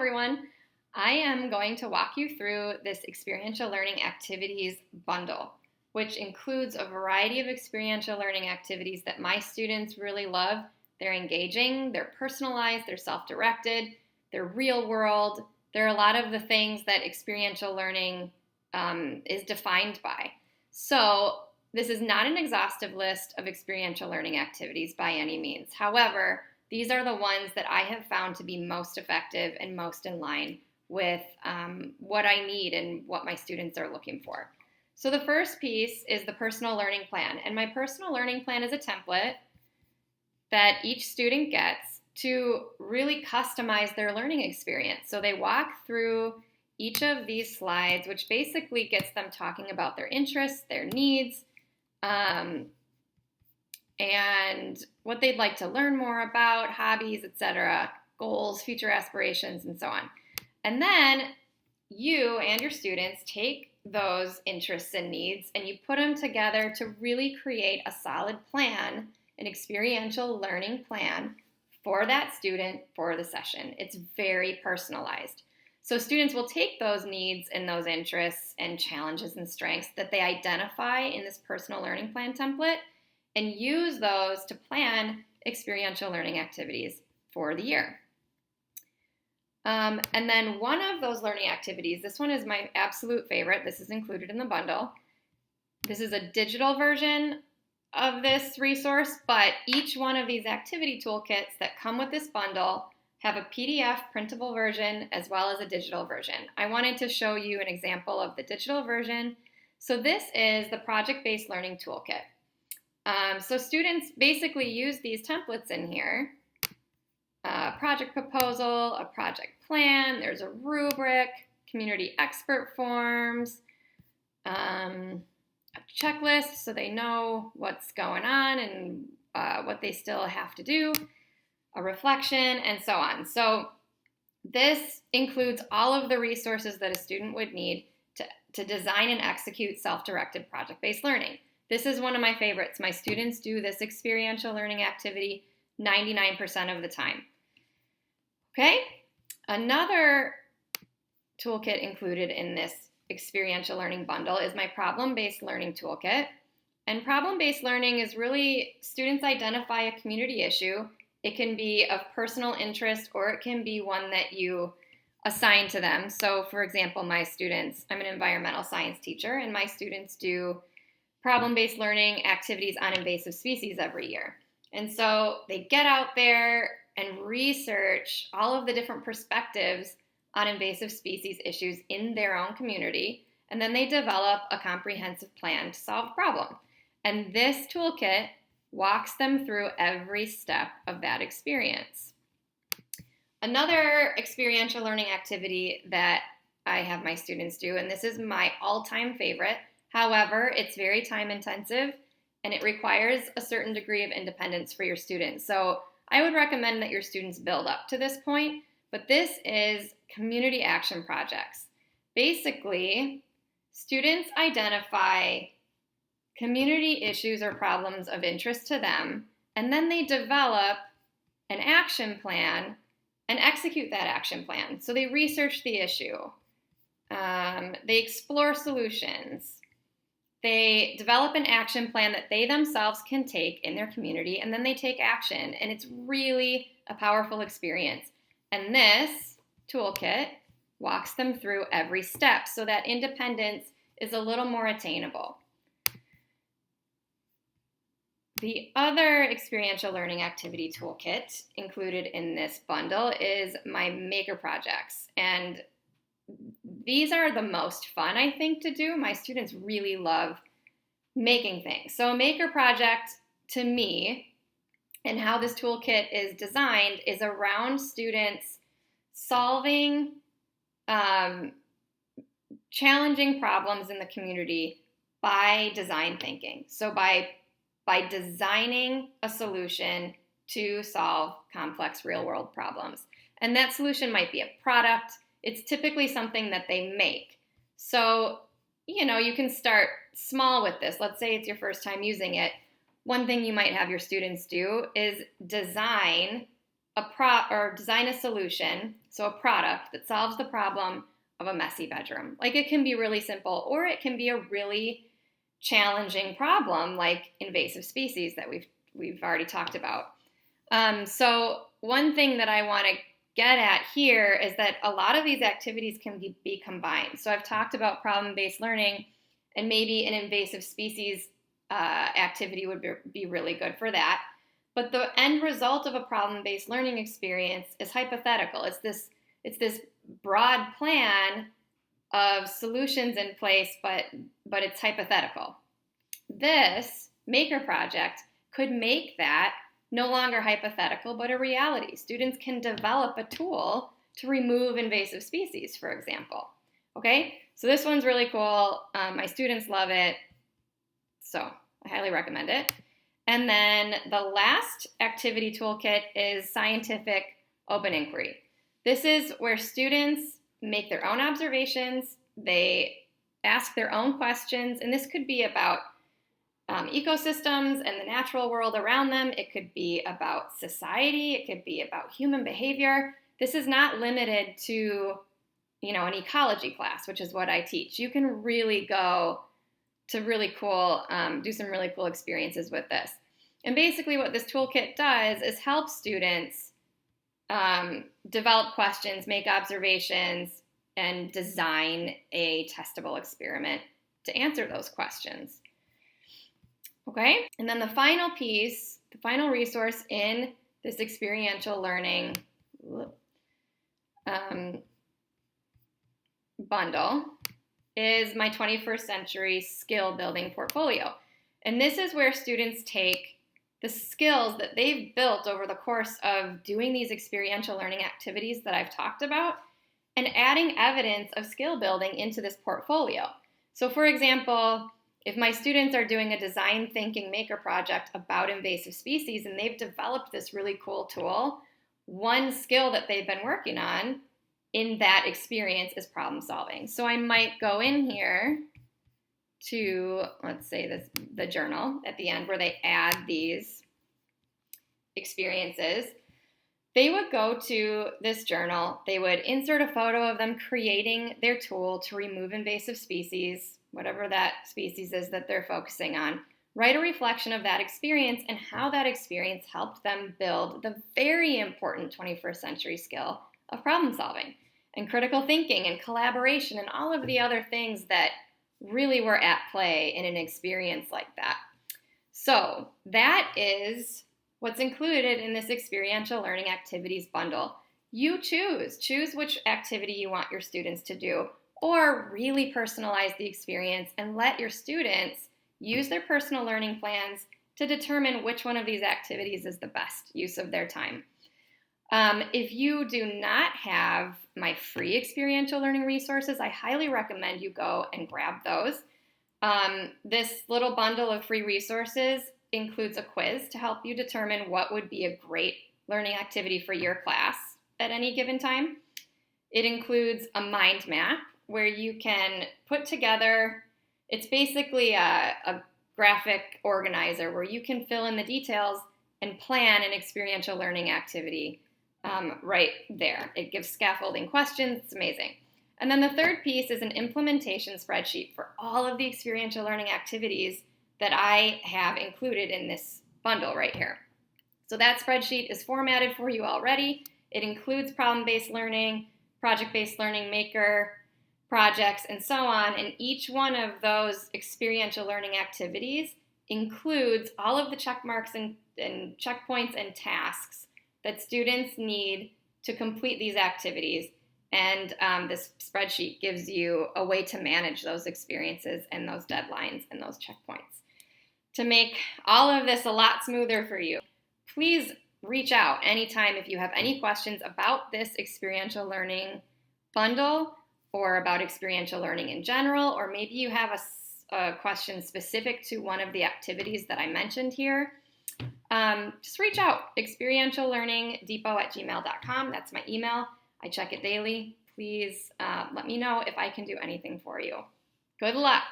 everyone. I am going to walk you through this experiential learning activities bundle, which includes a variety of experiential learning activities that my students really love. They're engaging, they're personalized, they're self-directed, they're real world. They're a lot of the things that experiential learning is defined by. So this is not an exhaustive list of experiential learning activities by any means. However, these are the ones that I have found to be most effective and most in line with what I need and what my students are looking for. So the first piece is the personal learning plan. And my personal learning plan is a template that each student gets to really customize their learning experience. So they walk through each of these slides, which basically gets them talking about their interests, their needs, and what they'd like to learn more about, hobbies, etc., goals, future aspirations, and so on. And then you and your students take those interests and needs and you put them together to really create a solid plan, an experiential learning plan for that student for the session. It's very personalized. So students will take those needs and those interests and challenges and strengths that they identify in this personal learning plan template and use those to plan experiential learning activities for the year. And then one of those learning activities, this one is my absolute favorite. This is included in the bundle. This is a digital version of this resource, but each one of these activity toolkits that come with this bundle have a PDF printable version as well as a digital version. I wanted to show you an example of the digital version. So this is the project-based learning toolkit. So students basically use these templates in here. A project proposal, a project plan, there's a rubric, community expert forms, a checklist so they know what's going on and what they still have to do, a reflection, and so on. So this includes all of the resources that a student would need to design and execute self-directed project-based learning. This is one of my favorites. My students do this experiential learning activity 99% of the time. Okay, another toolkit included in this experiential learning bundle is my problem-based learning toolkit. And problem-based learning is really students identify a community issue. It can be of personal interest or it can be one that you assign to them. So for example, my students, I'm an environmental science teacher, and my students do problem-based learning activities on invasive species every year. And so they get out there and research all of the different perspectives on invasive species issues in their own community, and then they develop a comprehensive plan to solve the problem. And this toolkit walks them through every step of that experience. Another experiential learning activity that I have my students do, and this is my all-time favorite, however, it's very time-intensive and it requires a certain degree of independence for your students. So I would recommend that your students build up to this point, but this is community action projects. Basically, students identify community issues or problems of interest to them, and then they develop an action plan and execute that action plan. So they research the issue, they explore solutions, they develop an action plan that they themselves can take in their community, and then they take action, and it's really a powerful experience. And this toolkit walks them through every step so that independence is a little more attainable. The other experiential learning activity toolkit included in this bundle is my maker projects. And these are the most fun, I think, to do. My students really love making things. So a maker project, to me, and how this toolkit is designed, is around students solving challenging problems in the community by design thinking. So by designing a solution to solve complex real-world problems. And that solution might be a product. It's typically something that they make. So, you can start small with this. Let's say it's your first time using it. One thing you might have your students do is design a solution So a product that solves the problem of a messy bedroom. Like, it can be really simple, or it can be a really challenging problem like invasive species that we've already talked about. So one thing that I want to get at here is that a lot of these activities can be combined. So I've talked about problem-based learning, and maybe an invasive species activity would be really good for that. But the end result of a problem-based learning experience is hypothetical. It's this broad plan of solutions in place, but it's hypothetical. This maker project could make that no longer hypothetical, but a reality. Students can develop a tool to remove invasive species, for example. Okay, so this one's really cool. My students love it, so I highly recommend it. And then the last activity toolkit is scientific open inquiry. This is where students make their own observations, they ask their own questions, and this could be about ecosystems and the natural world around them. It could be about society. It could be about human behavior. This is not limited to, an ecology class, which is what I teach. You can really go to really cool, do some really cool experiences with this. And basically what this toolkit does is help students develop questions, make observations, and design a testable experiment to answer those questions. Okay, and then the final piece, the final resource in this experiential learning bundle is my 21st century skill building portfolio. And this is where students take the skills that they've built over the course of doing these experiential learning activities that I've talked about and adding evidence of skill building into this portfolio. So for example, if my students are doing a design thinking maker project about invasive species and they've developed this really cool tool, one skill that they've been working on in that experience is problem solving. So I might go in here to, let's say the journal at the end where they add these experiences. They would go to this journal, they would insert a photo of them creating their tool to remove invasive species, whatever that species is that they're focusing on, write a reflection of that experience and how that experience helped them build the very important 21st century skill of problem solving and critical thinking and collaboration and all of the other things that really were at play in an experience like that. So that is what's included in this experiential learning activities bundle. You choose which activity you want your students to do, or really personalize the experience and let your students use their personal learning plans to determine which one of these activities is the best use of their time. If you do not have my free experiential learning resources, I highly recommend you go and grab those. This little bundle of free resources includes a quiz to help you determine what would be a great learning activity for your class at any given time. It includes a mind map where you can put together, it's basically a graphic organizer where you can fill in the details and plan an experiential learning activity right there. It gives scaffolding questions. It's amazing. And then the third piece is an implementation spreadsheet for all of the experiential learning activities that I have included in this bundle right here. So that spreadsheet is formatted for you already. It includes problem-based learning, project-based learning, maker projects, and so on. And each one of those experiential learning activities includes all of the check marks and checkpoints and tasks that students need to complete these activities. And this spreadsheet gives you a way to manage those experiences and those deadlines and those checkpoints. To make all of this a lot smoother for you, please reach out anytime if you have any questions about this experiential learning bundle or about experiential learning in general, or maybe you have a question specific to one of the activities that I mentioned here. Just reach out, experientiallearningdepot@gmail.com. That's my email. I check it daily. Please let me know if I can do anything for you. Good luck.